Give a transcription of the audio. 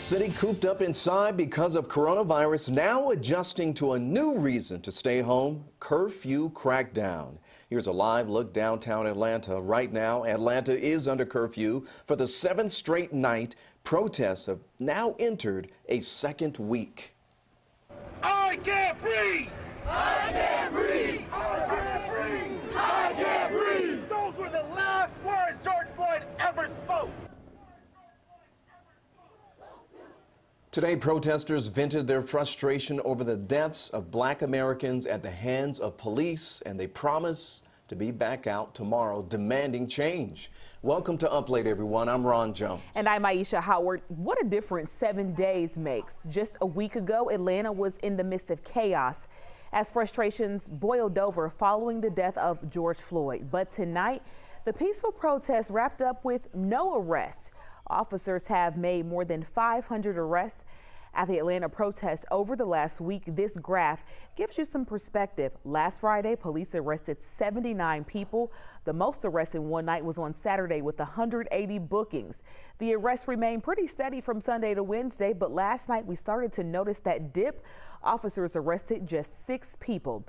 city cooped up inside because of coronavirus, now adjusting to a new reason to stay home, curfew crackdown. Here's a live look downtown Atlanta. Right now, Atlanta is under curfew for the 7th straight night. Protests have now entered a second week. I can't breathe! I can't breathe! I can't breathe! I can't breathe! Those were the last words George Floyd ever spoke. Today, protesters vented their frustration over the deaths of Black Americans at the hands of police, and they promise to be back out tomorrow demanding change. Welcome to Up Late, everyone. I'm Ron Jones. And I'm Aisha Howard. What a difference 7 days makes. Just a week ago, Atlanta was in the midst of chaos as frustrations boiled over following the death of George Floyd. But tonight, the peaceful protest wrapped up with no arrests. Officers have made more than 500 arrests at the Atlanta protests over the last week. This graph gives you some perspective. Last Friday, police arrested 79 people. The most arrests in one night was on Saturday with 180 bookings. The arrests remained pretty steady from Sunday to Wednesday, but last night we started to notice that dip. Officers arrested just 6 people.